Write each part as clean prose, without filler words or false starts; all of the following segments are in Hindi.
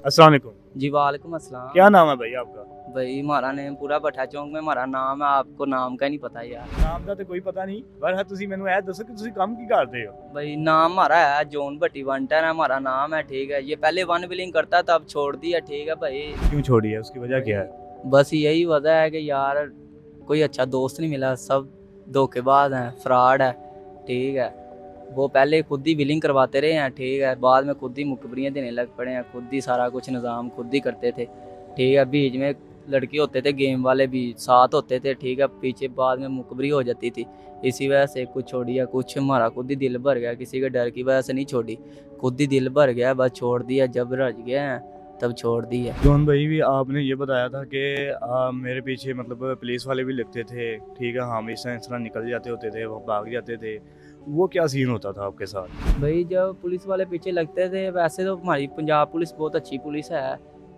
अस्सलाम वालेकुम। जी वालेकुम अस्सलाम। क्या नाम है भाई आपका? भाई हमारा नेम पूरा भट्ठा चौक में हमारा नाम है, आपको नाम का नहीं पता यार। ਨਾਮ ਦਾ ਤੇ ਕੋਈ ਪਤਾ ਨਹੀਂ, ਪਰ ਤੁਸੀਂ ਮੈਨੂੰ ਇਹ ਦੱਸੋ ਕਿ ਤੁਸੀਂ ਕੰਮ ਕੀ ਕਰਦੇ ਹੋ? भाई नाम हमारा है जॉन भट्टी 110 है हमारा नाम है, ठीक है। ये पहले वन व्हीलिंग करता था, अब छोड़ दिया, ठीक है भाई। क्यों छोड़ी है, उसकी वजह क्या है? बस यही वजह है कि यार कोई अच्छा दोस्त नहीं मिला, सब धोखेबाज हैं, फ्रॉड है, ठीक है। वो पहले खुद ही व्हीलिंग करवाते रहे हैं, ठीक है। बाद में खुद ही मुखबरियाँ देने लग पड़े हैं, खुद ही सारा कुछ निज़ाम खुद ही करते थे, ठीक है। बीच में लड़के होते थे गेम वाले भी साथ होते थे, ठीक है। पीछे बाद में मुखबरी हो जाती थी, इसी वजह से कुछ छोड़ी है। कुछ हमारा खुद ही दिल भर गया, किसी के डर की वजह से नहीं छोड़ी, खुद ही दिल भर गया, बस छोड़ दिया। जब रज गए हैं तब छोड़ दी है। जॉन भाई भी आपने ये बताया था कि मेरे पीछे मतलब पुलिस वाले भी लगते थे, ठीक है, हमेशा इस तरह निकल जाते होते थे, वो भाग जाते थे, वो क्या सीन होता था आपके साथ? भाई जब पुलिस वाले पीछे लगते थे, वैसे तो हमारी पंजाब पुलिस बहुत अच्छी पुलिस है,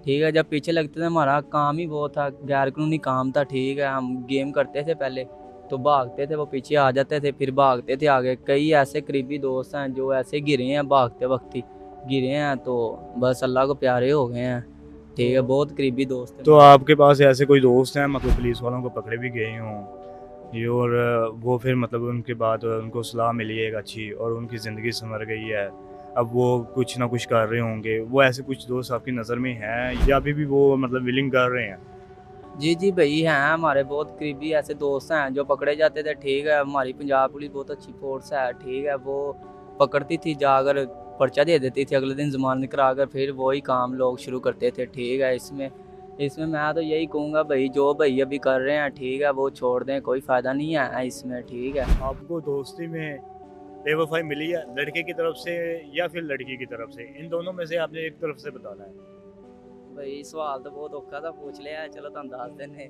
ठीक है। जब पीछे लगते थे हमारा काम ही वो था, गैर कानूनी काम था, ठीक है। हम गेम करते थे पहले तो भागते थे, वो पीछे आ जाते थे, फिर भागते थे आगे। कई ऐसे करीबी दोस्त हैं जो ऐसे गिरे हैं, भागते वक्त ही गिरे हैं, तो बस अल्लाह को प्यारे हो गए हैं, ठीक है। बहुत करीबी दोस्त हैं। तो आपके पास ऐसे कोई दोस्त हैं मतलब पुलिस वालों को पकड़े भी गए हों ये, और वो फिर मतलब उनके बाद उनको सलाह मिली है एक अच्छी और उनकी ज़िंदगी संवर गई है, अब वो कुछ ना कुछ कर रहे होंगे, वो ऐसे कुछ दोस्त आपकी नज़र में हैं या अभी भी वो मतलब विलिंग कर रहे हैं? जी जी भाई हैं, हमारे बहुत करीबी ऐसे दोस्त हैं जो पकड़े जाते थे, ठीक है। हमारी पंजाब पुलिस बहुत अच्छी फोर्स है, ठीक है। वो पकड़ती थी, जाकर पर्चा दे देती थी, अगले दिन जमानत कराकर फिर वही काम लोग शुरू करते थे, ठीक है। इसमें इसमें मैं तो यही कहूँगा भाई, जो भाई अभी कर रहे हैं, ठीक है, वो छोड़ दें, कोई फ़ायदा नहीं है इसमें, ठीक है। आपको दोस्ती में बेवफाई मिली है लड़के की तरफ से या फिर लड़की की तरफ से? इन दोनों में से आपने एक तरफ से बताना है। भाई सवाल तो बहुत औखा था पूछ लिया, चलो तुम दस देने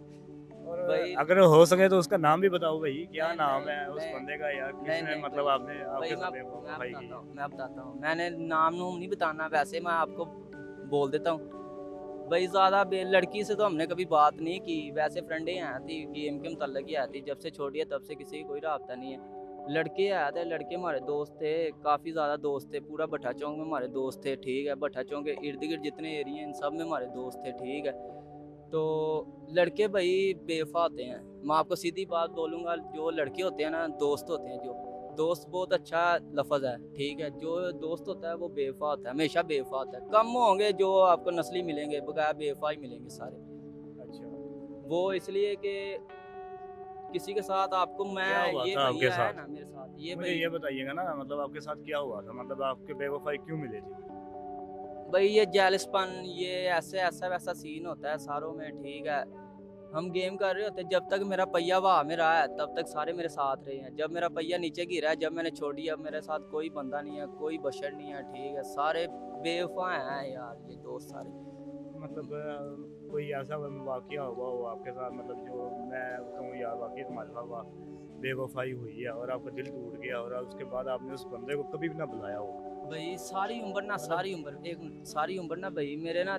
और भाई। अगर हो सके तो उसका नाम भी बताओ भाई, क्या नहीं, नाम नहीं, है उस नहीं, बंदे का या नहीं किसने नहीं मतलब भाई, आपने आपके साथ बेवफाई की? मैं बताता हूँ, मैंने नाम नूम नहीं बताना, वैसे मैं आपको बोल देता हूँ भाई। ज़्यादा लड़की से तो हमने कभी बात नहीं की, वैसे फ्रेंडें हैं थी, गेम के मुतल्लिक ही आती, जब से छोड़ी है तब से किसी की कोई रब्ता नहीं है। लड़के आए थे, लड़के हमारे दोस्त थे, काफ़ी ज़्यादा दोस्त थे, पूरा भट्ठा चौक में हमारे दोस्त थे, ठीक है। भट्ठा चौक के इर्द गिर्द जितने एरिए हैं इन सब में हमारे दोस्त थे, ठीक है। तो लड़के भाई बेवफा होते हैं, मैं आपको सीधी बात बोलूँगा, जो लड़के होते हैं ना, दोस्त होते हैं जो दोस्त, बहुत अच्छा लफ्ज़ है, ठीक है। जो दोस्त होता है वो बेवफा होता है, हमेशा बेवफा होता है। कम होंगे जो आपको नस्ली मिलेंगे, बगैर बेवफा ही मिलेंगे सारे। अच्छा, वो इसलिए कि किसी के साथ आपको मैं क्या हुआ ये था आपके भैया है साथ? ना मेरे साथ, ये मुझे भाई ये बताइएगा ना, मतलब आपके साथ क्या हुआ था, मतलब आपके बेवफाई क्यों मिले थे? भाई ये जेलसपन, ये ऐसे ऐसा वैसा सीन होता है सारों में, ठीक है। हम गेम कर रहे होते, जब तक मेरा पहिया वहाँ में रहा है तब तक सारे मेरे साथ रहे हैं। जब मेरा पहिया नीचे गिरा है, जब मैंने छोड़ी, अब मेरे साथ कोई बंदा नहीं है, कोई बशर नहीं है, ठीक है। सारे बेवफा हैं यार, ये दोस्त सारे। मतलब कोई ऐसा वाकया हुआ हो आपके साथ, मतलब जो मैं कहूँ यार वाकई तुम्हारे साथ बेवफाई हुई है और आपका दिल टूट गया और उसके बाद आपने उस बंदे को कभी भी ना बुलाया हो? भाई सारी उम्र ना, मतलब सारी उम्र, एक मिनट, सारी उम्र ना भाई मेरे ना,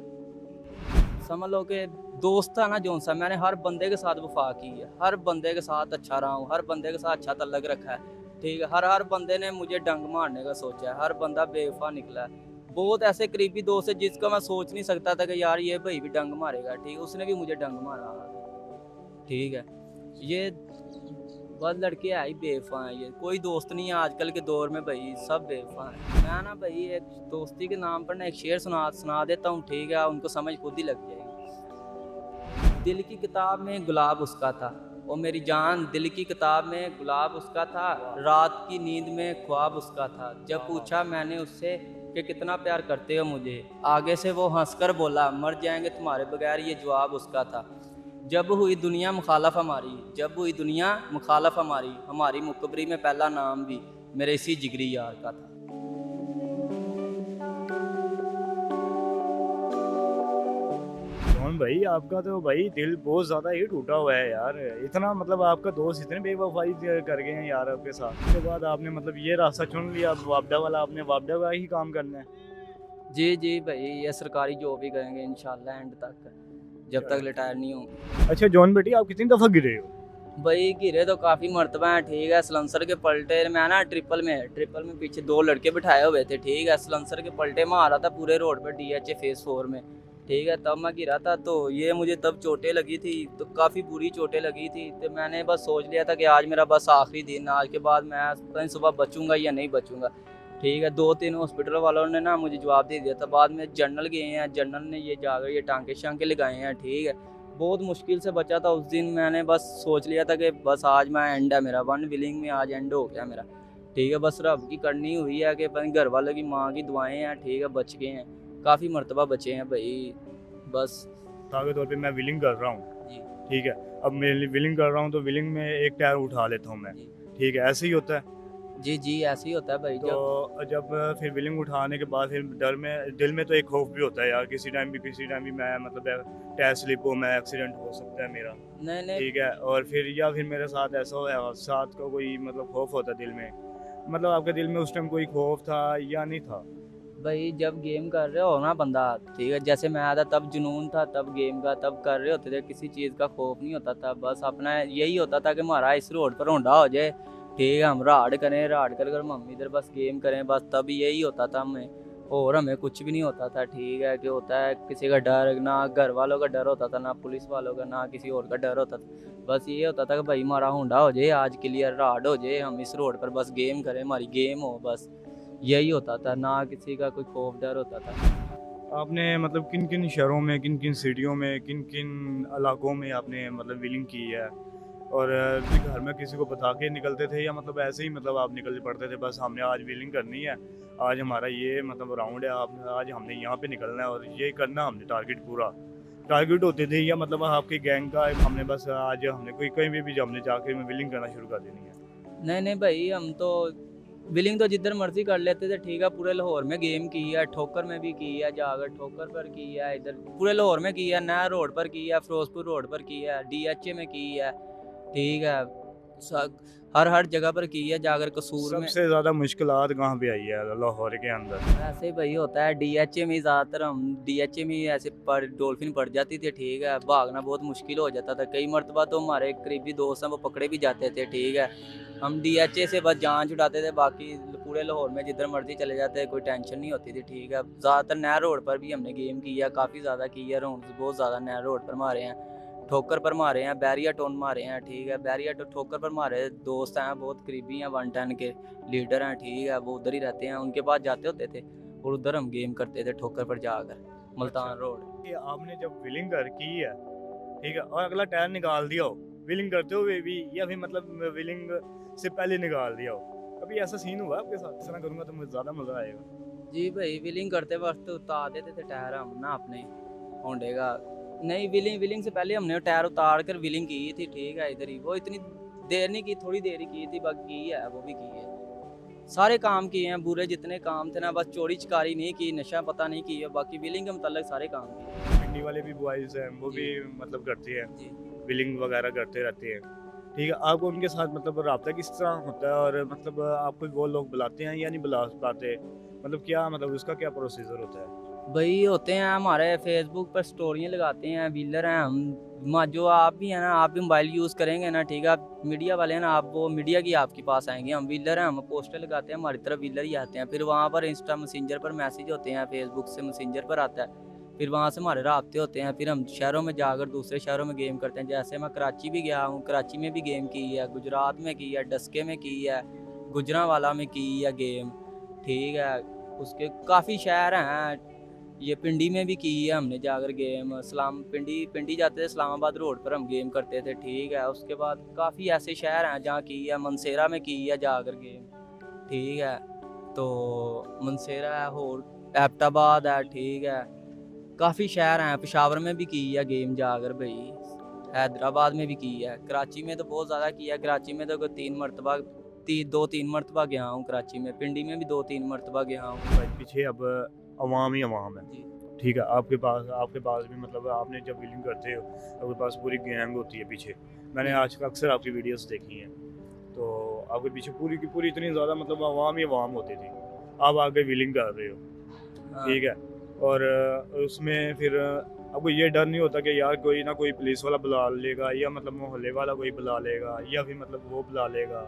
समझ लो कि दोस्त था ना जोन सा, मैंने हर बंदे के साथ वफा की है, हर बंदे के साथ अच्छा रहा हूँ, हर बंदे के साथ अच्छा तल्लक रखा है, ठीक है। हर बंदे ने मुझे डंग मारने का सोचा है, हर बंदा बेवफा निकला है। बहुत ऐसे करीबी दोस्त है जिसका मैं सोच नहीं सकता था कि यार ये भाई भी डंग मारेगा, ठीक है। उसने भी मुझे डंग मारा, ठीक है। ये बस लड़के है ही बेवफा हैं, ये कोई दोस्त नहीं है आजकल के दौर में भाई, सब बेवफा हैं। मैं ना भाई एक दोस्ती के नाम पर ना एक शेर सुना देता हूँ, ठीक है, उनको समझ खुद ही लग जाएगी। दिल की किताब में गुलाब उसका था, ओ मेरी जान, दिल की किताब में गुलाब उसका था, रात की नींद में ख्वाब उसका था। जब पूछा मैंने उससे कि कितना प्यार करते हो मुझे, आगे से वो हंसकर बोला, मर जाएंगे तुम्हारे बगैर, ये जवाब उसका था। जब हुई दुनिया मुखालफ हमारी, जब हुई दुनिया मुखालफ हमारी, हमारी मुकबरी में पहला नाम भी मेरे इसी जिगरी यार का था। मोहन भाई आपका तो भाई दिल बहुत ज़्यादा ही टूटा हुआ है यार, इतना मतलब आपका दोस्त इतने बेवफाई कर गए हैं यार आपके साथ, उसके बाद आपने मतलब ये रास्ता चुन लिया वापडा वाला, आपने वापडा का ही काम करना है? जी जी भाई, ये सरकारी जॉब ही करेंगे इंशाल्लाह एंड तक, जब तक रिटायर नहीं होंगे। अच्छा जॉन बेटी, आप कितनी दफ़ा गिरे हो? भाई गिरे तो काफ़ी मरतबा हैं, ठीक है। सलंसर के पलटे मैं ना ट्रिपल में पीछे 2 लड़के बिठाए हुए थे, ठीक है। सलंसर के पलटे मार रहा था पूरे रोड पे डीएचए फेज़ 4 में, ठीक है। तब मैं गिरा था, तो ये मुझे तब चोटें लगी थी, तो काफ़ी बुरी चोटें लगी थी। तो मैंने बस सोच लिया था कि आज मेरा बस आखिरी दिन, आज के बाद मैं पता नहीं सुबह बचूंगा या नहीं बचूंगा, ठीक है। 2-3 हॉस्पिटल वालों ने ना मुझे जवाब दे दिया था। बाद में जनरल गए हैं, जनरल ने ये जाकर ये टांके शांके लगाए हैं, ठीक है। बहुत मुश्किल से बचा था उस दिन। मैंने बस सोच लिया था कि बस आज मैं एंड है मेरा, वन विलिंग में आज एंड हो गया मेरा, ठीक है। बस रब की करनी हुई है कि पता नहीं घर वालों की माँ की दुआएं हैं, ठीक है, बच गए हैं। काफ़ी मरतबा बचे हैं भाई, बस। मिसाल के तौर पे मैं व्हीलिंग कर रहा हूँ, जी ठीक है। अब मैं व्हीलिंग कर रहा हूँ तो व्हीलिंग में एक टायर उठा लेता हूँ मैं, जी ठीक है, ऐसे ही होता है। जी जी, ऐसे ही होता है भाई। जब तो जब फिर व्हीलिंग उठाने के बाद फिर दिल में तो एक खौफ भी होता है यार, किसी टाइम भी मैं मतलब टायर स्लिप हो, मैं एक्सीडेंट हो सकता है मेरा, नहीं नहीं ठीक है। और फिर या फिर मेरे साथ ऐसा होया साथ का कोई मतलब खौफ होता है दिल में, मतलब आपके दिल में उस टाइम कोई खौफ था या नहीं था? भाई, जब गेम कर रहे हो ना बंदा, ठीक है, जैसे मैं आया था तब जुनून था, तब गेम का, तब कर रहे होते थे, किसी चीज़ का खौफ नहीं होता था। बस अपना यही होता था कि हमारा इस रोड पर होंडा हो जाए, ठीक है, हम राड करें, राड कर कर हम इधर बस गेम करें, बस तब यही होता था हमें। और हमें कुछ भी नहीं होता था, ठीक है। कि होता है किसी का डर, ना घर वालों का डर होता था, ना पुलिस वालों का, ना किसी और का डर होता था। बस ये होता था कि भाई हमारा होंडा हो जाए, आज क्लियर राड हो जाए, हम इस रोड पर बस गेम करें, हमारी गेम हो, बस यही होता था। ना किसी का कोई खौफ डर होता था। आपने मतलब किन किन शहरों में, किन किन सिटियों में, किन किन इलाकों में आपने मतलब व्हीलिंग की है? और घर में किसी को बता के निकलते थे या मतलब ऐसे ही मतलब आप निकल पड़ते थे, बस हमने आज व्हीलिंग करनी है, आज हमारा ये मतलब राउंड है, आप आज हमने यहाँ पे निकलना है और ये करना हमने टारगेट पूरा टारगेट होते थे, या मतलब आपकी गैंग का हमने बस आज हमने कोई कहीं भी हमने जाके व्हीलिंग करना शुरू कर देनी है? नहीं नहीं भाई, हम तो बिलिंग तो जिधर मर्जी कर लेते थे, ठीक है। पूरे लाहौर में गेम की है, ठोकर में भी की है, जाकर ठोकर पर की है, इधर पूरे लाहौर में की है, नया रोड पर की है, फिरोजपुर रोड पर की है, डीएचए में की है, ठीक है। हर जगह पर की है, जाकर कसूर में। सबसे ज़्यादा मुश्किलात कहाँ पे आई है लाहौर के अंदर? ऐसे ही भाई होता है, डीएचए में ही ज़्यादातर हम डीएचए में ही ऐसे पर डॉल्फिन पड़ जाती थी, ठीक है। भागना बहुत मुश्किल हो जाता था, कई मरतबा तो हमारे करीबी दोस्त हैं वो पकड़े भी जाते थे, ठीक है। हम डीएचए से बस जान छुड़ाते थे, बाकी पूरे लाहौर में जिधर मर्जी चले जाते, कोई टेंशन नहीं होती थी, ठीक है। ज़्यादातर नया रोड पर भी हमने गेम की है, काफ़ी ज़्यादा की है, राउंड बहुत ज़्यादा नया रोड पर मारे हैं, ठोकर पर मारे हैं, बैरिया टोन मारे हैं, ठीक है। बैरिया ठोकर पर मारे दोस्त हैं, बहुत करीबी हैं, 110 के लीडर हैं, ठीक है। वो उधर ही रहते हैं, उनके पास जाते होते थे और उधर हम गेम करते थे ठोकर पर जाकर, मुल्तान रोड। ये आपने जब व्हीलिंग कर की है, ठीक है, और अगला टायर निकाल दिया हो व्हीलिंग करते हुए भी, या फिर मतलब व्हीलिंग से पहले निकाल दिया हो, कभी ऐसा सीन हुआ आपके साथ? इस तरह करूँगा तो मुझे ज़्यादा मज़ा आएगा। जी भाई, व्हीलिंग करते वक्त उतार देते थे टायर हम ना अपने होंडे का। नहीं, व्हीलिंग व्हीलिंग से पहले हमने टायर उतार कर व्हीलिंग की थी, ठीक है, इधर ही। वो इतनी देर नहीं की, थोड़ी देर ही की थी, बाकी की है, वो भी की है। सारे काम किए हैं, बुरे जितने काम थे ना, बस चोरी चकारी नहीं की, नशा पता नहीं की है, बाकी व्हीलिंग के मतलब सारे काम किए। पिंडी वाले भी बॉयज़ हैं, वो भी जी मतलब करते हैं, जी। व्हीलिंग वगैरह करते रहते हैं, ठीक है। आपको उनके साथ मतलब रब्ता किस तरह होता है, और मतलब आपको वो लोग बुलाते हैं या नहीं बुला पाते? मतलब क्या मतलब उसका क्या प्रोसीजर होता है? भाई होते हैं हमारे फेसबुक पर स्टोरियाँ लगाते हैं, व्हीलर हैं हम। जो आप भी हैं ना, आप भी मोबाइल यूज़ करेंगे ना, ठीक है, आप मीडिया वाले हैं ना, आप वो मीडिया की आपके पास आएंगे। हम व्हीलर हैं, हम पोस्टर लगाते हैं, हमारी तरफ व्हीलर ही आते हैं। फिर वहाँ पर इंस्टा मैसेंजर पर मैसेज होते हैं, फेसबुक से मैसेंजर पर आता है, फिर वहाँ से हमारे राब्ते होते हैं। फिर हम शहरों में जाकर दूसरे शहरों में गेम करते हैं। जैसे मैं कराची भी गया हूँ, कराची में भी गेम की है, गुजरात में की है, डस्के में की है, गुजरांवाला में की है गेम, ठीक है। उसके काफ़ी शहर हैं, ये पिंडी में भी की है हमने जाकर गेम। पिंडी जाते थे, इस्लामाबाद रोड पर हम गेम करते थे, ठीक है। उसके बाद काफ़ी ऐसे शहर हैं जहाँ की है, मनसेरा में की है जाकर गेम, ठीक है। तो मनसेरा है, और एबटाबाद है, ठीक है। काफ़ी शहर हैं, पेशावर में भी की है गेम जाकर भाई, हैदराबाद में भी की है, कराची में तो बहुत ज़्यादा की है। कराची में तो कोई 2-3 मरतबा गया हूँ कराची में, पिंडी में भी 2-3 मरतबा गया हूँ। भाई पीछे अब अवाम ही अवाम है, जी ठीक है। आपके पास भी मतलब आपने जब व्हीलिंग करते हो आपके पास पूरी गैंग होती है पीछे। मैंने आज अक्सर आपकी वीडियोस देखी हैं, तो आपके पीछे पूरी की पूरी इतनी ज़्यादा मतलब अवाम ही अवाम होती थी। आप आगे व्हीलिंग कर रहे हो, हाँ ठीक है। और उसमें फिर आपको ये डर नहीं होता कि यार कोई ना कोई पुलिस वाला बुला लेगा, या मतलब मोहल्ले वाला कोई बुला लेगा, या फिर मतलब वो बुला लेगा,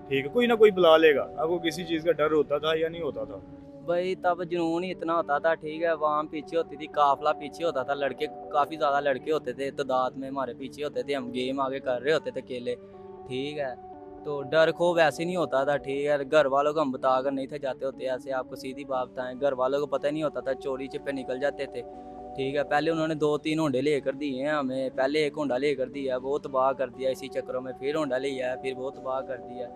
ठीक है, कोई ना कोई बुला लेगा। आपको किसी चीज़ का डर होता था या नहीं होता था? भाई तब जुनून ही इतना होता था, ठीक है, वहाँ पीछे होती थी, काफिला पीछे होता था, लड़के काफ़ी ज़्यादा लड़के होते थे, तादाद में हमारे पीछे होते थे, हम गेम आगे कर रहे होते थे अकेले, ठीक है। तो डर खौफ ऐसे नहीं होता था, ठीक है। घर वालों को हम बता कर नहीं थे जाते होते, ऐसे आपको सीधी बात बताएं, घर वालों को पता नहीं होता था, चोरी छिपे निकल जाते थे, ठीक है। पहले उन्होंने 2-3 होंडे लेकर दिए हैं हमें, पहले एक होंडा लेकर दिया, वो तबाह कर दिया, इसी चक्करों में फिर होंडा लिया है, फिर वो तबाह कर दिया।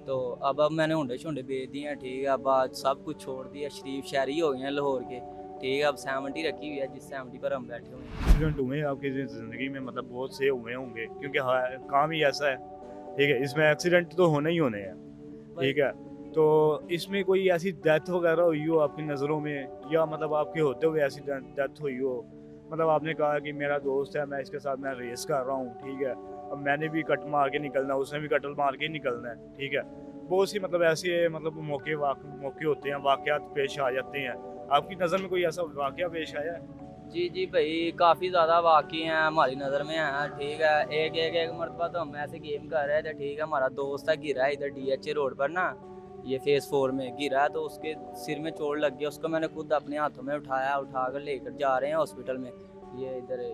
तो अब मैंने होंडे शोंडे बेच दिए हैं, ठीक है। अब आज सब कुछ छोड़ दिया, शरीफ शहरी हो गए हैं लाहौर के, ठीक है। अब 70 रखी हुई है, जिस 70 पर हम बैठे हुए हैं। एक्सीडेंट हुए हैं आपकी ज़िंदगी में, मतलब बहुत से हुए होंगे, क्योंकि हाँ, काम ही ऐसा है, ठीक है, इसमें एक्सीडेंट तो होने ही होने हैं, ठीक है। तो इसमें कोई ऐसी डेथ वगैरह हुई हो आपकी नज़रों में, या मतलब आपके होते हुए ऐसी डेथ हुई हो, मतलब आपने कहा कि मेरा दोस्त है, मैं इसके साथ मैं रेस कर रहा हूँ, ठीक है, अब मैंने भी कट मार के निकलना है, उसने भी कट मार के ही निकलना है, ठीक है। बहुत सी मतलब ऐसे मतलब मौके होते हैं, वाक़यात पेश आ जाते हैं। आपकी नज़र में कोई ऐसा वाक़या पेश आया है? जी जी भाई, काफ़ी ज़्यादा वाक़ई हैं, हमारी नज़र में हैं, ठीक है। एक मरतबा तो हम ऐसे गेम कर रहे थे, ठीक है, हमारा दोस्त है, गिरा है इधर DHA रोड पर ना, ये फेज़ 4 में गिरा है, तो उसके सिर में चोट लग गई, उसको मैंने खुद अपने हाथों में उठाया, उठा कर लेकर जा रहे हैं हॉस्पिटल में, ये इधर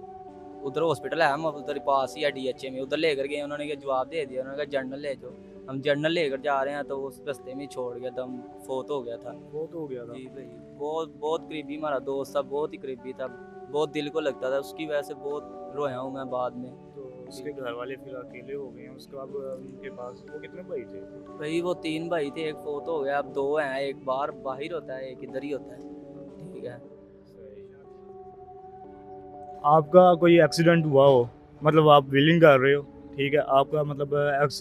उधर हॉस्पिटल है, हम उधर पास ही है DHA में, उधर लेकर गए, उन्होंने ये जवाब दे दिया, उन्होंने कहा जनरल ले जाओ। हम जनरल लेकर जा रहे हैं, तो उस रास्ते में ही छोड़ गया, दम फोत हो गया था। वो तो हो गया था। जी भाई, बहुत बहुत करीबी हमारा दोस्त था, बहुत ही करीबी था, बहुत दिल को लगता था, उसकी वजह से बहुत रोया हूँ मैं बाद में। तो उसके घर वाले फिर अकेले हो गए हैं, उसके बाद उनके पास वो कितने भाई थे? भाई वो 3 भाई थे, एक फोत हो गया, अब 2 हैं, एक बाहर होता है, एक इधर ही होता है, ठीक है। आपका कोई एक्सीडेंट हुआ हो, मतलब आप व्हीलिंग कर रहे हो, ठीक है, आपका मतलब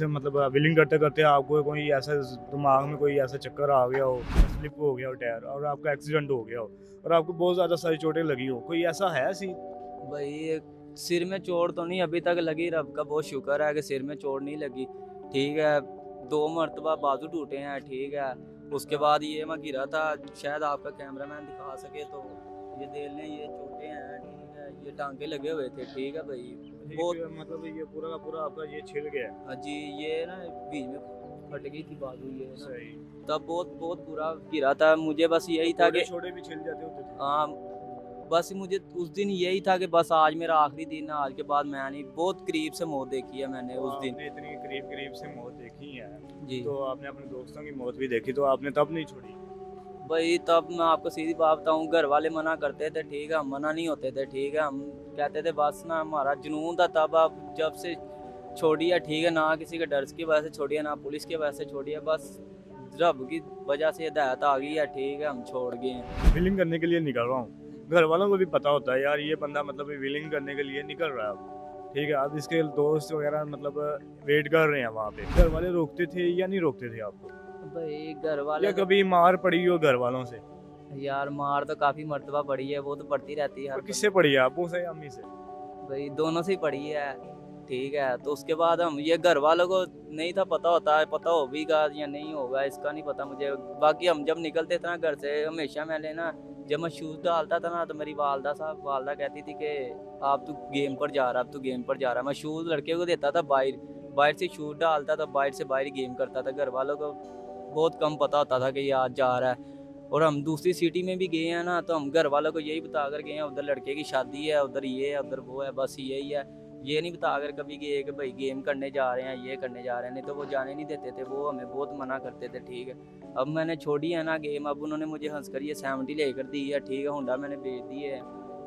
मतलब व्हीलिंग करते करते आपको कोई ऐसा दिमाग में कोई ऐसा चक्कर आ गया हो, स्लिप हो गया हो टायर, और आपका एक्सीडेंट हो गया हो, और आपको बहुत ज़्यादा सारी चोटें लगी हो, कोई ऐसा है सी? भाई सिर में चोट तो नहीं अभी तक लगी, रब का बहुत शुक्र है कि सिर में चोट नहीं लगी, ठीक है। 2 मरतबा बाजू टूटे हैं, ठीक है। उसके बाद ये मैं गिरा था, शायद आपका कैमरामैन दिखा सके तो, ये देख लें, ये चोटें हैं, ठीक है, ये टांके लगे हुए थे, ठीक है भाई। बहुत मतलब ये पूरा का पूरा आपका ये छिल गया है। हाँ जी, ये ना बीच में फट गई थी बाजू, ये ना, सही। तब बहुत बहुत बुरा गिरा था, मुझे बस यही था कि छोटे भी छिल जाते होते थे। हाँ, बस मुझे उस दिन यही था कि बस आज मेरा आखिरी दिन है, आज के बाद मैं नहीं, बहुत करीब से मौत देखी है मैंने तो उस दिन। आपने इतनी करीब करीब से मौत देखी है, जी तो आपने अपने दोस्तों की मौत भी देखी, तो आपने तब नहीं छोड़ी? भाई, तब मैं आपको सीधी बात बताऊं, घर वाले मना करते थे, ठीक है, हम मना नहीं होते थे, ठीक है, हम कहते थे बस ना, हमारा जुनून था तब, अब जब से छोड़ी है, ठीक है, ना किसी के डर की वजह से छोड़ी है, ना पुलिस की वजह से छोड़ी है, बस रब की वजह से हिदायत आ गई है, ठीक है, हम छोड़ गए हैं। व्हीलिंग करने के लिए निकल रहा हूँ, घर वालों को भी पता होता है यार ये बंदा मतलब व्हीलिंग करने के लिए निकल रहा है अब, ठीक है, अब इसके दोस्त वगैरह मतलब वेट कर रहे हैं वहाँ पे, घर वाले रोकते थे या नहीं रोकते थे आपको, भाई घर या वाले कभी मार पड़ी हो घर वालों से? यार मार तो काफ़ी मर्तबा पड़ी है, वो तो पड़ती रहती है हर और किससे पड़ी है, अब्बू से या अम्मी से? भाई, दोनों से ही पड़ी है, ठीक है। तो उसके बाद हम ये घर वालों को नहीं था पता, होता है पता हो भी गा या नहीं होगा, इसका नहीं पता मुझे। बाकी हम जब निकलते थे ना घर से, हमेशा मैंने ना, जब मैं शूज़ डालता था ना, तो मेरी वालदा कहती थी कि आप तू गेम पर जा रहा, अब तू गेम पर जा रहा। मैं शूज़ लड़के को देता था बाहर, बाहर से शूज़ डालता था, बाहर से बाहर गेम करता था, घर वालों को बहुत कम पता होता था कि ये आज जा रहा है। और हम दूसरी सिटी में भी गए हैं ना, तो हम घर वालों को यही बता कर गए हैं, उधर लड़के की शादी है, उधर ये है, उधर वो है, बस यही है। ये नहीं बता कर कभी गए कि भाई गेम करने जा रहे हैं, ये करने जा रहे हैं, नहीं तो वो जाने नहीं देते थे, वो हमें बहुत मना करते थे, ठीक है। अब मैंने छोड़ी है ना गेम, अब उन्होंने मुझे हंस कर ये 70 लेकर दी है, ठीक है, होंडा मैंने बेच दी है,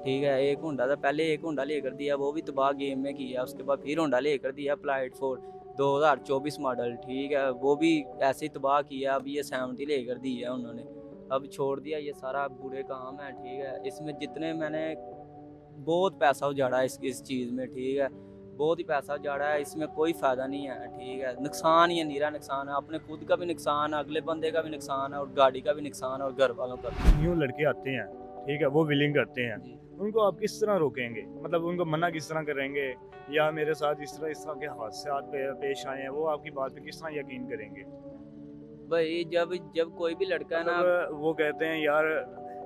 ठीक है। एक होंडा था, पहले एक होंडा लेकर दिया, वो भी तबाह गेम में किया, उसके बाद फिर होंडा लेकर दिया प्लाइट 4 2024 मॉडल, ठीक है, वो भी ऐसे ही तबाह किया। अब ये 70 लेकर दी है उन्होंने, अब छोड़ दिया, ये सारा बुरे काम है, ठीक है। इसमें जितने मैंने बहुत पैसा उजाड़ा है इस चीज़ में, ठीक है, बहुत ही पैसा उजाड़ा है, इसमें कोई फ़ायदा नहीं है, ठीक है। नुकसान ही है, नीरा नुकसान है, अपने खुद का भी नुकसान है, अगले बंदे का भी नुकसान है, और गाड़ी का भी नुकसान है, और घर वालों का भी। न्यू लड़के आते हैं, ठीक है, वो व्हीलिंग करते हैं, जी उनको आप किस तरह रोकेंगे, मतलब उनको मना किस तरह करेंगे, या मेरे साथ इस तरह के हादसे पेश आए हैं, वो आपकी बात पे किस तरह यकीन करेंगे? भाई, जब जब कोई भी लड़का है ना, मतलब वो कहते हैं यार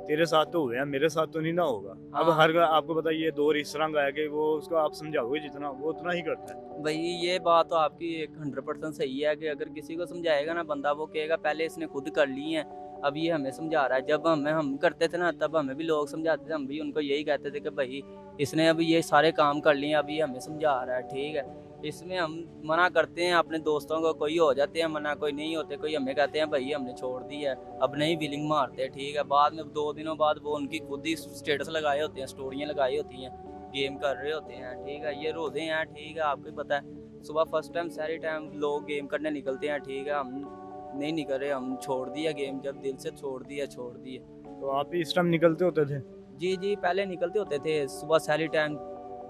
तेरे साथ तो हुए हैं, मेरे साथ तो नहीं ना होगा। अब हाँ। हर आपको पता है ये दौर इस तरह का है कि वो उसको आप समझाओगे जितना वो उतना ही करता है। भाई ये बात तो आपकी एक 100% सही है कि अगर किसी को समझाएगा ना बंदा, वो कहेगा पहले इसने खुद कर ली है, अब ये हमें समझा रहा है। जब हम करते थे ना, तब हमें भी लोग समझाते थे, हम भी उनको यही कहते थे कि भाई इसने अभी ये सारे काम कर लिए, अभी हमें समझा रहा है, ठीक है। इसमें हम मना करते हैं अपने दोस्तों को, कोई हो जाते हैं मना, कोई नहीं होते, कोई हमें कहते हैं भाई हमने छोड़ दी है, अब नहीं बिलिंग मारते, ठीक है। बाद में 2 दिनों बाद वो उनकी खुद ही स्टेटस लगाए होते हैं, स्टोरियाँ लगाई होती हैं, गेम कर रहे होते हैं, ठीक है। ये रोज़े हैं, ठीक है, आपको ही पता है। सुबह फर्स्ट टाइम सारे टाइम लोग गेम करने निकलते हैं, ठीक है। हम नहीं निकल रहे, हम छोड़ दिया गेम, जब दिल से छोड़ दिया छोड़ दिया। तो आप भी इस टाइम निकलते होते थे? जी जी, पहले निकलते होते थे सुबह सारी टाइम,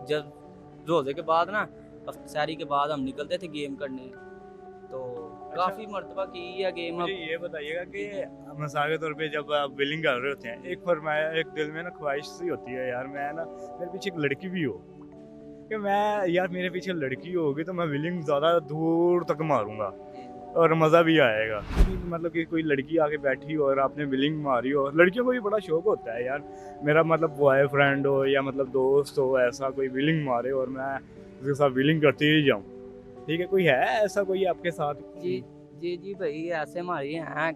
जब रोज़े के बाद ना, सैरी के बाद हम निकलते थे गेम करने। तो काफ़ी मरतबा की है गेम। मुझे अब ये बताइएगा कि मिसाल के तौर पे जब आप बिलिंग कर रहे होते हैं, एक फरमाया एक दिल में ना ख्वाहिश सी होती है यार, मैं ना मेरे पीछे एक लड़की भी हो, कि मैं यार मेरे पीछे लड़की होगी तो मैं बिलिंग ज़्यादा दूर तक मारूंगा और मज़ा भी आएगा। मतलब कि कोई लड़की आके बैठी हो और आपने बिलिंग मारी हो, लड़कियों को भी बड़ा शौक होता है यार, मेरा मतलब बॉयफ्रेंड हो या मतलब दोस्त हो, ऐसा कोई बिलिंग मारे और मैं उसके साथ बिलिंग करते ही जाऊँ, ठीक है। कोई है ऐसा कोई आपके साथ? जी जी जी भाई, ऐसे हमारी हैं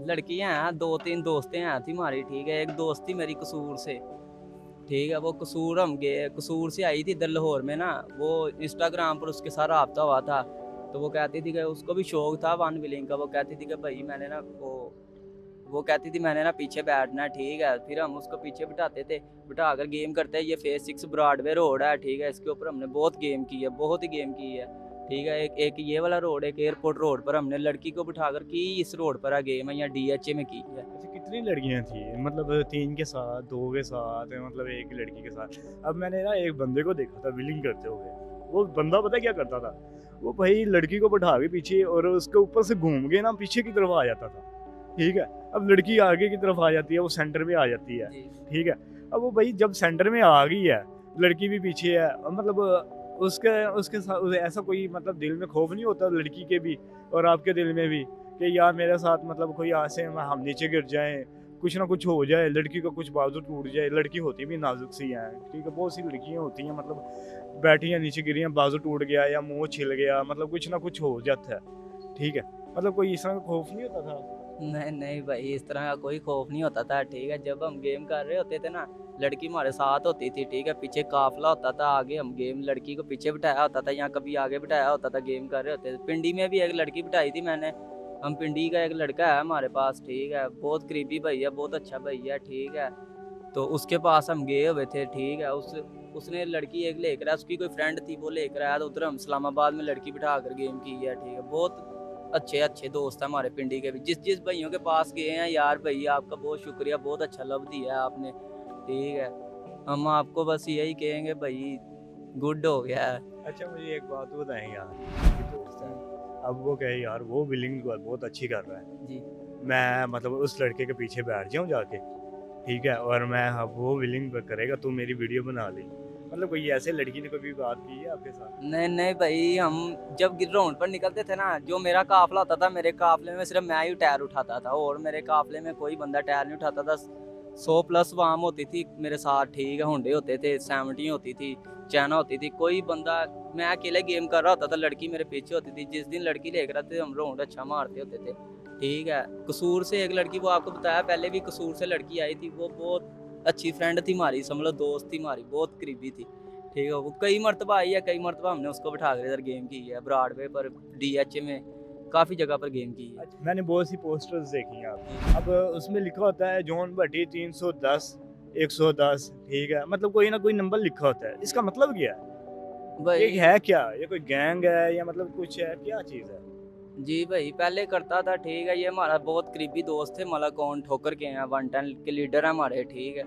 लड़कियां हैं, 2-3 दोस्तें हैं थी हमारी, ठीक है। एक दोस्त थी मेरी कसूर से, ठीक है। वो कसूर हम गए, कसूर से आई थी इधर लाहौर में ना, वो इंस्टाग्राम पर उसके साथ रब्ता हुआ था। तो वो कहती थी कि उसको भी शौक था वन विलिंग का। वो कहती थी कि भाई मैंने ना वो कहती थी मैंने ना पीछे बैठना है, ठीक है। फिर हम उसको पीछे बिठाते थे, बिठा कर गेम करते हैं। ये फेज 6 ब्रॉडवे रोड है, ठीक है। इसके ऊपर हमने बहुत गेम की है, बहुत ही गेम की है, ठीक है। एक ये वाला रोड, एक एयरपोर्ट रोड पर हमने लड़की को बिठाकर की, इस रोड पर है गेम है, या DHA में की है। अच्छा, कितनी लड़कियां थी? मतलब 3 के साथ, 2 के साथ, मतलब एक ही लड़की के साथ? अब मैंने ना एक बंदे को देखा था बिलिंग करते हुए, वो बंदा पता है क्या करता था? वो भाई लड़की को बैठा के पीछे और उसके ऊपर से घूम के ना पीछे की तरफ आ जाता था, ठीक है। अब लड़की आगे की तरफ आ जाती है, वो सेंटर में आ जाती है, जी ठीक है। अब वो भाई जब सेंटर में आ गई है, लड़की भी पीछे है, और मतलब उसके उसके साथ ऐसा कोई मतलब दिल में खौफ नहीं होता लड़की के भी और आपके दिल में भी कि यार मेरे साथ मतलब कोई ऐसे हम नीचे गिर जाएं, कुछ ना कुछ हो जाए, लड़की का कुछ बाजू टूट जाए। लड़की होती भी नाजुक सी हैं, ठीक है, बहुत सी लड़कियां होती हैं मतलब बैठी हैं नीचे गिरी हैं, बाजू टूट गया या मुंह छिल गया, मतलब कुछ ना कुछ हो जाता है, ठीक है। मतलब कोई इस तरह का खौफ नहीं होता था? नहीं नहीं भाई, इस तरह का कोई खौफ नहीं होता था, ठीक है। जब हम गेम कर रहे होते थे ना, लड़की हमारे साथ होती थी, ठीक है। पीछे काफिला होता था, आगे हम गेम, लड़की को पीछे बिठाया होता था, या कभी आगे बिठाया होता था, गेम कर रहे होते थे। पिंडी में भी एक लड़की बिठाई थी मैंने। हम पिंडी का एक लड़का है हमारे पास, ठीक है, बहुत करीबी भैया, बहुत अच्छा भैया, ठीक है। तो उसके पास हम गए हुए थे, ठीक है। उसने लड़की एक लेकर आया, उसकी कोई फ्रेंड थी, वो लेकर आया। तो उधर हम इस्लामाबाद में लड़की बिठा कर गेम की है, ठीक है। बहुत अच्छे अच्छे दोस्त हैं हमारे पिंडी के भी। जिस जिस भाइयों के पास गए हैं, यार भैया आपका बहुत शुक्रिया, बहुत अच्छा लव दिया है आपने, ठीक है। हम आपको बस यही कहेंगे भाई, गुड हो गया है। अच्छा, मुझे एक बात बताएं यार, आपकी दोस्त है, अब वो कहे यार वो बिलिंग बहुत अच्छी कर रहा है, जी मैं मतलब उस लड़के के पीछे बैठ जाऊं जाके, ठीक है, और मैं अब वो विलिंग करेगा तो मेरी वीडियो बना ली, मतलब कोई ऐसे लड़की ने कभी बात की है आपके साथ? नहीं नहीं भाई, हम जब ग्राउंड पर निकलते थे ना, जो मेरा काफिला होता था, मेरे काफिले में सिर्फ मैं ही टायर उठाता था, और मेरे काफिले में कोई बंदा टायर नहीं उठाता था। 100+ वाम होती थी मेरे साथ, ठीक है। होंडे होते थे, 70 होती थी, चैना होती थी। कोई बंदा, मैं अकेले गेम कर रहा होता था, लड़की मेरे पीछे होती थी। जिस दिन लड़की लेकर आते हम राउंड अच्छा मारते होते थे, ठीक है। कसूर से एक लड़की, वो आपको बताया पहले भी, कसूर से लड़की आई थी, वो बहुत अच्छी फ्रेंड थी हमारी, समझ लो दोस्त थी हमारी, बहुत करीबी थी, ठीक है। वो कई मरतबा आई है, कई मरतबा हमने उसको बिठा कर इधर गेम की है, ब्रॉडवे पर, DHA में, काफ़ी जगह पर गेम की है। अच्छा, मैंने बहुत सी पोस्टर्स देखी हैं आपकी, अब उसमें लिखा होता है जॉन भट्टी 310 110, ठीक है, मतलब कोई ना कोई नंबर लिखा होता है, इसका मतलब क्या है? ये भाई है क्या? ये कोई गैंग है या मतलब कुछ है, क्या चीज़ है? जी भाई, पहले करता था, ठीक है। ये हमारा बहुत करीबी दोस्त थे, मलाकौन ठोकर के हैं, 110 के लीडर हैं हमारे, ठीक है,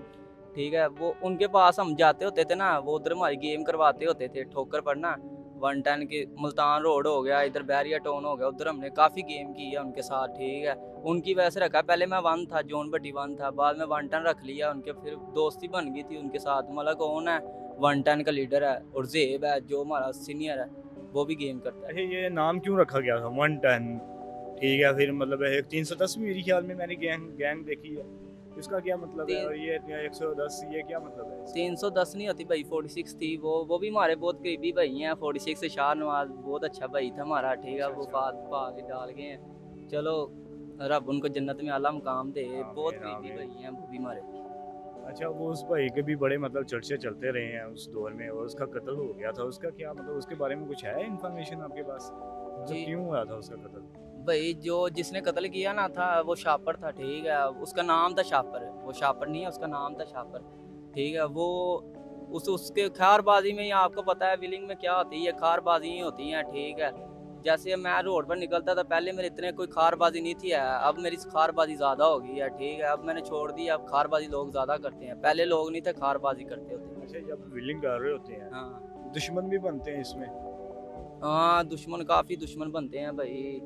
ठीक है। वो उनके पास हम जाते होते थे ना, वो उधर हमारी गेम करवाते होते थे ठोकर पर ना। 110 के मुल्तान रोड हो गया, इधर बैरिया टाउन हो गया, उधर हमने काफ़ी गेम की है उनके साथ, ठीक है। उनकी वजह से रखा, पहले मैं 1 था, जॉन भट्टी 1 था, बाद में 110 रख लिया उनके, फिर दोस्ती बन गई थी उनके साथ। मलाकौन है 110 का लीडर है, और जेब है जो हमारा सीनियर है, वो भी गेम करता है। अच्छा, ये नाम क्यों रखा गया था 110? ठीक है, फिर मतलब एक 310 भी मेरे ख्याल में मैंने गैंग गैंग देखी है। इसका क्या मतलब है? तीन- और ये 110 ये क्या मतलब है? 310 नहीं होती भाई, 46 थी वो भी हमारे बहुत करीबी भाई हैं। 46 से शाह नवाज बहुत अच्छा भाई था हमारा, ठीक है। अच्छा, वो अच्छा। फात पा के डाल गए हैं। चलो रब उनको जन्नत में आला मुकाम दे, बहुत आमीन, करीबी आमीन। भाई हैं वो भी हमारे। अच्छा, वो उस भाई के भी बड़े मतलब चर्चे चलते रहे हैं उस दौर में, और उसका कत्ल हो गया था। उसका क्या मतलब, उसके बारे में कुछ है इन्फॉर्मेशन आपके पास? मतलब जी क्यों हुआ था उसका कत्ल? भाई, जो जिसने कत्ल किया ना था वो शापर था, ठीक है। उसका नाम था शापर, वो शापर नहीं है, उसका नाम था शापर, ठीक है। वो उसके खारबाजी में ही आपको पता है विलिंग में क्या होती है, खारबाजी ही होती है, ठीक है। जैसे मैं रोड पर निकलता था पहले मेरे इतने कोई खारबाजी नहीं थी, अब मेरी खारबाजी ज़्यादा हो गई है, ठीक है। अब मैंने छोड़ दी, अब खारबाजी लोग ज़्यादा करते हैं, पहले अच्छा। लोग नहीं थे खारबाजी करते होते। अच्छा, जब विलिंग कर रहे होते हैं, हाँ दुश्मन भी बनते हैं इसमें? हाँ, दुश्मन काफ़ी दुश्मन बनते हैं भाई।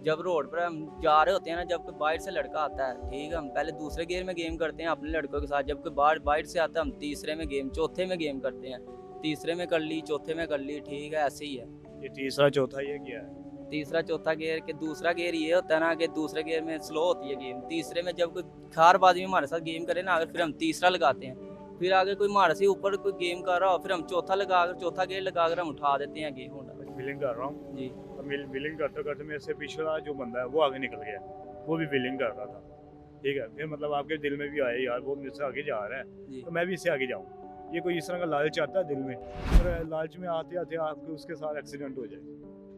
जब रोड पर हम जा रहे होते हैं ना, जब कोई बाइट से लड़का आता है, ठीक है, हम पहले दूसरे गेयर में गेम करते हैं अपने लड़कों के साथ। जब कोई बाइट से आता है हम तीसरे में गेम, चौथे में गेम करते हैं। तीसरे में कर ली, चौथे में कर ली, ठीक है, ऐसे ही है। ये तीसरा चौथा ये क्या है? तीसरा चौथा गेयर के दूसरा गेयर ये होता है ना कि दूसरे गेयर में स्लो होती है गेम। तीसरे में जब कोई खारबाजी में हमारे साथ गेम करे ना, अगर फिर हम तीसरा लगाते हैं। फिर आगे कोई हमारे से ऊपर कोई गेम कर रहा हो, फिर हम चौथा लगाकर, चौथा गेयर लगाकर हम उठा देते हैं गेम होना। विलिंग कर रहा हूँ, जी और विलिंग करते करते मेरे से पिछला जो बंदा है वो आगे निकल गया, वो भी विलिंग कर रहा था, ठीक है। फिर मतलब आपके दिल में भी आया यार वो मुझसे आगे जा रहा है, जी। तो मैं भी इससे आगे जाऊँ। ये कोई इस तरह का लालच आता है दिल में, और लालच में आते आते आपके उसके साथ एक्सीडेंट हो जाए,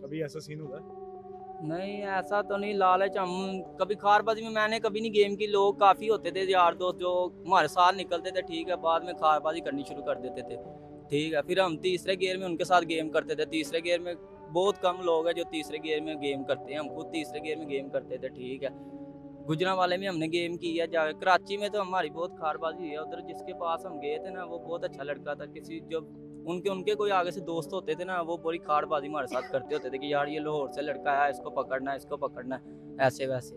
कभी ऐसा सीन होता है? नहीं ऐसा तो नहीं, लालच हम कभी खारबाजी में मैंने कभी नहीं गेम की। लोग काफ़ी होते थे यार दोस्त जो हमारे साथ निकलते थे, ठीक है, बाद में खारबाजी करनी शुरू कर देते थे, ठीक है। फिर हम तीसरे गेयर में उनके साथ गेम करते थे। तीसरे गेयर में बहुत कम लोग हैं जो तीसरे गेयर में गेम करते हैं, हम खुद तीसरे गेयर में गेम करते थे, ठीक है। गुजरा वाले में हमने गेम की है जाकर। कराची में तो हमारी बहुत खारबाजी हुई है। उधर जिसके पास हम गए थे ना वो बहुत अच्छा लड़का था। किसी जो उनके उनके कोई आगे से दोस्त होते थे ना, वो बड़ी खारबाजी हमारे साथ करते होते थे कि यार ये लाहौर से लड़का है, इसको पकड़ना है, इसको पकड़ना है, ऐसे वैसे।